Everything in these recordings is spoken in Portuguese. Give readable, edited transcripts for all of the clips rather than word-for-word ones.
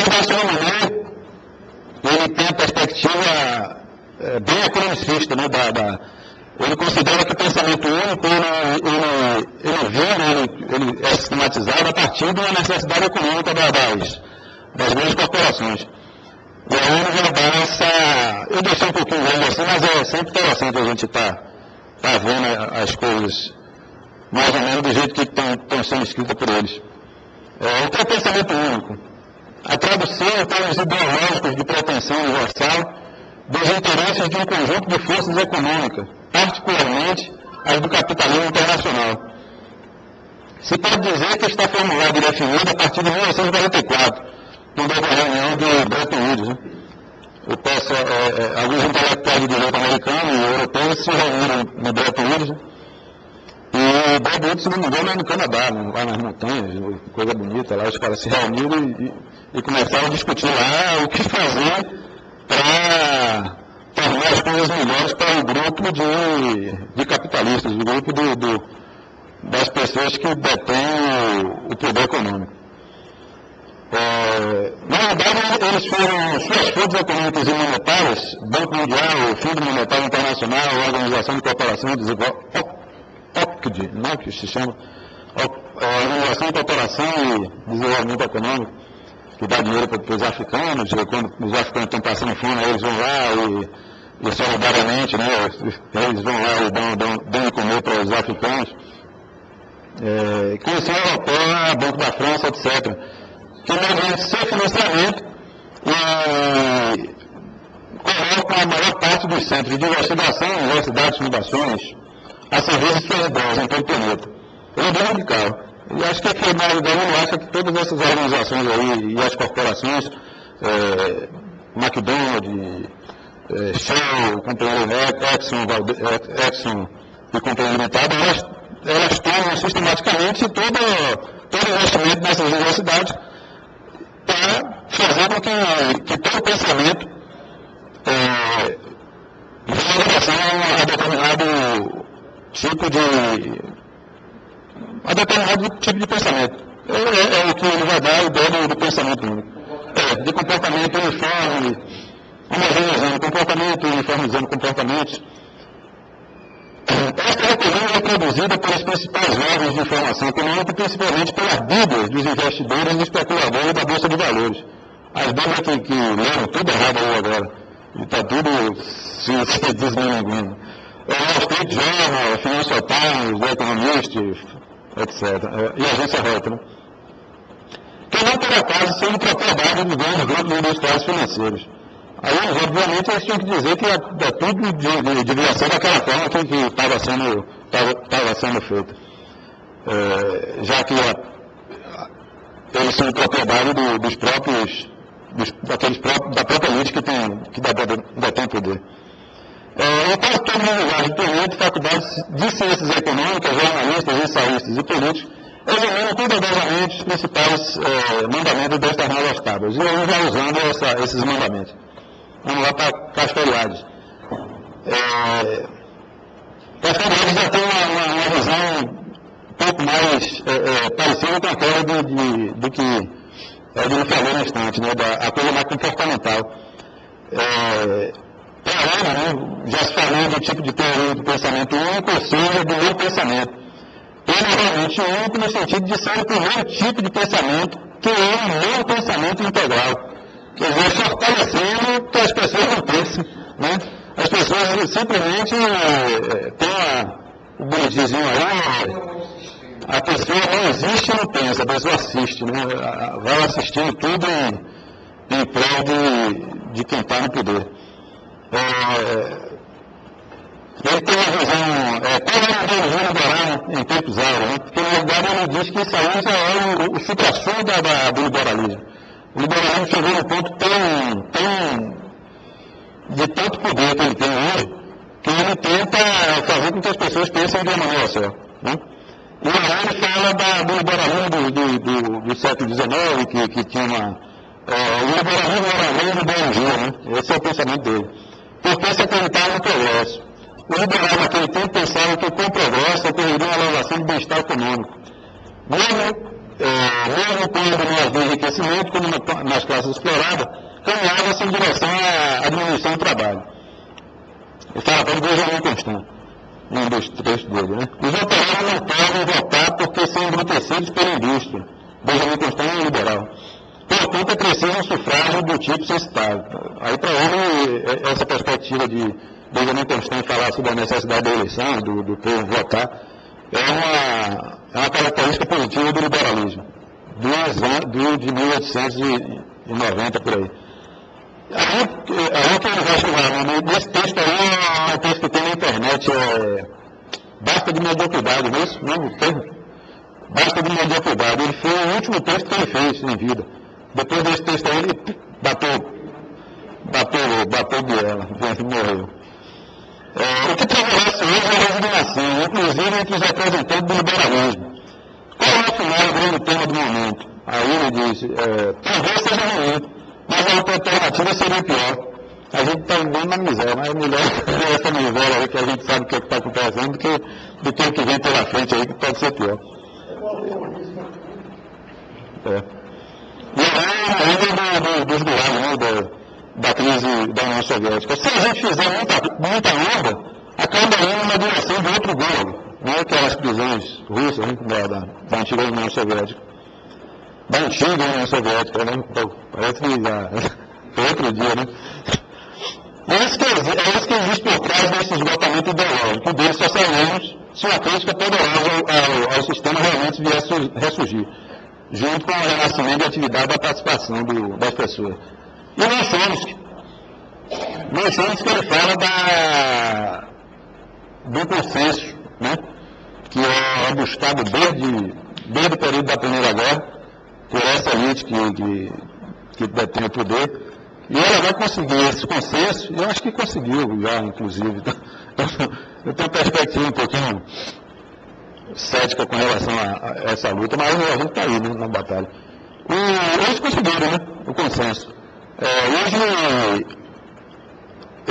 Gastão Monnet, ele tem a perspectiva bem economicista, né, ele considera que o pensamento único, ele é sistematizado a partir de uma necessidade econômica das grandes corporações. E aí ele vai dar essa... Eu deixei um pouquinho grande assim, mas é sempre interessante a gente tá vendo as coisas mais ou menos do jeito que estão sendo escritas por eles. O que é pensamento único? A tradução em termos ideológicos de pretensão universal dos interesses de um conjunto de forças econômicas, particularmente as do capitalismo internacional. Se pode dizer que está formulado e definido a partir de 1944, quando houve a reunião de Bretton Woods. Né? Alguns intelectuais de direito americanos e europeus se reuniram no Bretton Woods. Né? E Bretton Woods, se não me engano, é no Canadá, lá nas montanhas, coisa bonita. Lá os caras se reuniram e começaram a discutir lá o que fazer para tornar as coisas melhores para o grupo de capitalistas, o grupo das pessoas que detêm o poder econômico. Na verdade, suas fontes econômicas e monetárias, Banco Mundial, Fundo Monetário Internacional, Organização de Cooperação e Desenvolvimento, OCDE, né, que se chama Organização de Cooperação e Desenvolvimento Econômico, que dá dinheiro para os africanos, e quando os africanos estão passando fome, eles vão lá e solidariamente, né, eles vão lá e dão de comer para os africanos. Comissão Europeia, Banco da França, etc., que mediante seu financiamento colocam a maior parte dos centros de investigação, universidades, fundações, a serviço de suas ideias em todo o planeta. Eu não vou brincar. E acho que a finalidade não acha que todas essas organizações aí e as corporações, McDonald's, Shell, Companhia Exxon e Companhia Limitada, elas tomam sistematicamente todo investimento nessas universidades para fazer com que todo o pensamento venha em relação a determinado tipo de pensamento. É o que ele vai dar a ideia do pensamento único. De comportamento uniforme, uniformizando comportamentos. Esta opinião é produzida pelas principais órgãos de informação econômica, principalmente pelas bíblias dos investidores e especuladores da Bolsa de Valores. As bíblias que leram tudo errado aí agora. E está tudo se desmenguando. Wall Street Journal, Financial Times, The Economist, etc. E a agência Reuters. Que não por acaso sendo propriedade de grandes grupos industriais financeiros. Aí, obviamente, eles tinham que dizer que é tudo de divulgação daquela forma que estava sendo feito. Já que eles são propriedade da própria elite que detém poder. Em quase todos os lugares do planeta, faculdades de ciências econômicas, jornalistas, ensaístas e políticos examinam cuidadosamente os principais mandamentos destas novas tábuas. E eu já usando esses mandamentos. Vamos lá para Castoriadis. Castoriadis já tem uma visão um pouco mais parecida com aquela do que ele falou no instante, né, a coisa mais comportamental. Para ela, né, já se falou do tipo de teoria do pensamento único, ou seja, do não pensamento. Ele é realmente único no sentido de ser o primeiro tipo de pensamento que é um não pensamento integral. Quer dizer, fortalecendo que as pessoas não pensem, né? As pessoas simplesmente têm o bonitinho aí, a pessoa não existe e não pensa, a pessoa assiste, né? Vai assistindo tudo em prol de quem está no poder. Ele tem uma visão, qual é a ideologia liberal em tempos áureos, né? Porque na verdade ele diz que isso aí já é o supra-sumo do liberalismo. O liberalismo chegou num ponto de tanto poder que ele tem hoje, que ele tenta fazer com que as pessoas pensem de uma maneira só. Né? E aí ele fala do liberalismo do século XIX, que tinha o liberalismo era a lei do bom dia, né? Esse é o pensamento dele. Porque se acreditava no progresso. O liberal naquele tempo pensava que com o progresso ocorreria uma elevação do bem-estar econômico. Mesmo mesmo quando não havia enriquecimento, como nas classes exploradas, caminhava-se em direção à diminuição do trabalho. Ele fala para o Benjamin Constant, num dos textos dele, né? Os operários não podem votar porque são embrutecidos pela indústria. Benjamin Constant é um liberal. Portanto, é preciso um sufrágio do tipo censitário. Aí, para ele, essa perspectiva de Benjamin Constant falar sobre a necessidade da eleição, do povo votar, é uma característica positiva do liberalismo, de 1890 por aí. Aí que ele vai chegar, né? Nesse texto aí é um texto que tem na internet, basta de mediocridade, não é isso? Não, o termo? Basta de mediocridade. Ele foi o último texto que ele fez em vida. Depois desse texto aí, ele bateu de ela, morreu. O que prevalece hoje é a resignação, inclusive entre os representantes do liberalismo. Qual é, afinal, o grande tema do momento? Aí ele diz, talvez seja ruim, mas a outra alternativa seria pior. A gente está vivendo na miséria, mas é melhor essa miséria aí que a gente sabe o que está acontecendo do que o que vem pela frente aí, que pode ser pior. E ainda dos gulags, da crise da União Soviética. Se a gente fizer muita onda, acaba indo na direção de outro gulag, né, que eram as prisões russas, né, da antiga União Soviética. Da antiga União Soviética, né? Parece que foi outro dia, né? É isso que existe por trás desse esgotamento ideológico. O dele só sairemos se uma crítica poderosa ao sistema realmente viesse ressurgir, junto com o renascimento e atividade da participação das pessoas. E nós Chomsky ele fala do consenso, né, que é buscado desde o período da Primeira Guerra, por essa elite que detém o poder, e ela vai conseguir esse consenso, e eu acho que conseguiu já, inclusive. Eu tenho uma perspectiva um pouquinho cética com relação a essa luta, mas a gente está aí, né, na batalha. Eles conseguiram, né, o consenso. Hoje,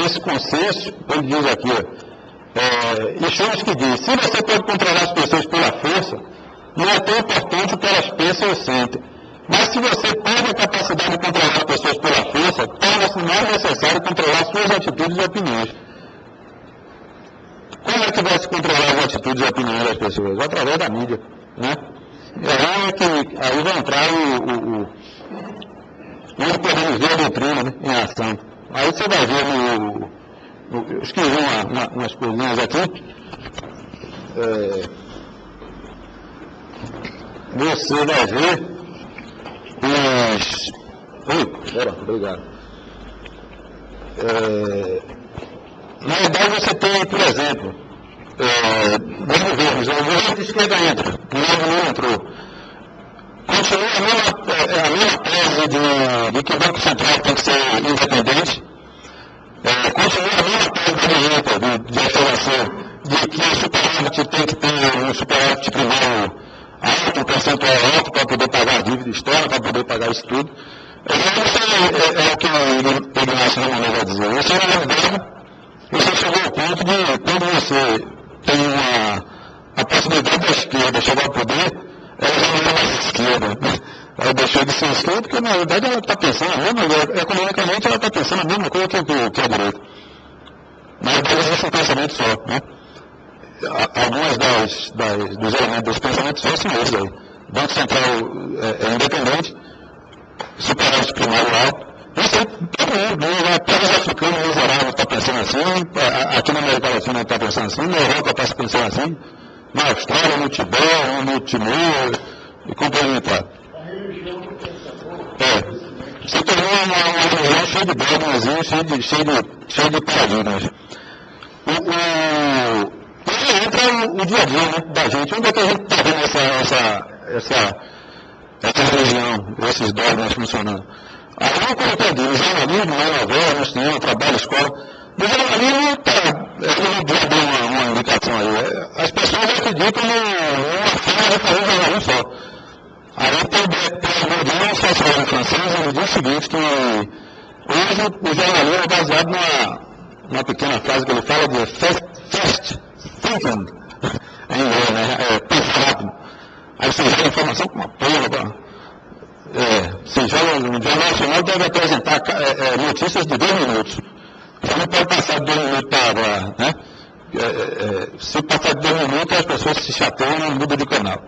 esse consenso, ele diz aqui, e Chomsky diz, se você pode controlar as pessoas pela força, não é tão importante o que elas pensam ou sentem. Mas se você perde a capacidade de controlar as pessoas pela força, torna-se mais necessário controlar suas atitudes e opiniões. Como é que vai se controlar as atitudes e opiniões das pessoas? Através da mídia, né? Aí vai entrar nós podemos ver a doutrina, né, em ação. Aí você vai ver eu escrevi umas coisinhas aqui. Você vai ver obrigado. Na verdade você tem, por exemplo, dois governos, o governo de esquerda entra, o novo não entrou. Continua a mesma tese de que o Banco Central tem que ser independente. Continua a mesma tese da direita, de afirmação, de que o superávit tem que ter um superávit primário alto, um percentual alto, para poder pagar a dívida externa, para poder pagar isso tudo. Isso é o que o Ignacio Romanov vai dizer. Você, na realidade, você chegou ao ponto de, quando você tem a possibilidade da esquerda chegar ao poder, ela já não é mais esquerda. Ela deixou de ser esquerda porque, na verdade, ela está pensando a mesma coisa. Economicamente, ela está pensando a mesma coisa que a direita. Na verdade, existe um pensamento só, né? Alguns dos elementos desse pensamento só são esses aí. Banco Central é independente, superávit primário alto. Isso é todo mundo, até os africanos miseráveis estão pensando assim, aqui na América Latina está pensando assim, na Europa está pensando assim, na Austrália, no Tibete, no Timor e complementar. Se tornou uma religião cheia de dogmas, cheia de paradigmas. Aí entra o dia a dia, né, da gente. Onde é que a gente está vendo essa religião, esses dogmas funcionando? Aí eu coloquei no jornalismo, na novela, no cinema, trabalho, escola. No jornalismo, eu dei uma indicação aí. As pessoas acreditam numa forma de fazer um jornalismo só. Aí tem o Bourdieu, um sociólogo francês, ele diz o seguinte, que hoje o jornalismo é baseado numa pequena frase que ele fala de fast thinking, em inglês, né? Pensar rápido. Aí você joga informação com uma porra. Você joga, o Jornal Nacional deve apresentar notícias de 2 minutos. Você não pode passar de 2 minutos para, né? Se passar de 2 minutos, as pessoas se chateiam e mudam de canal.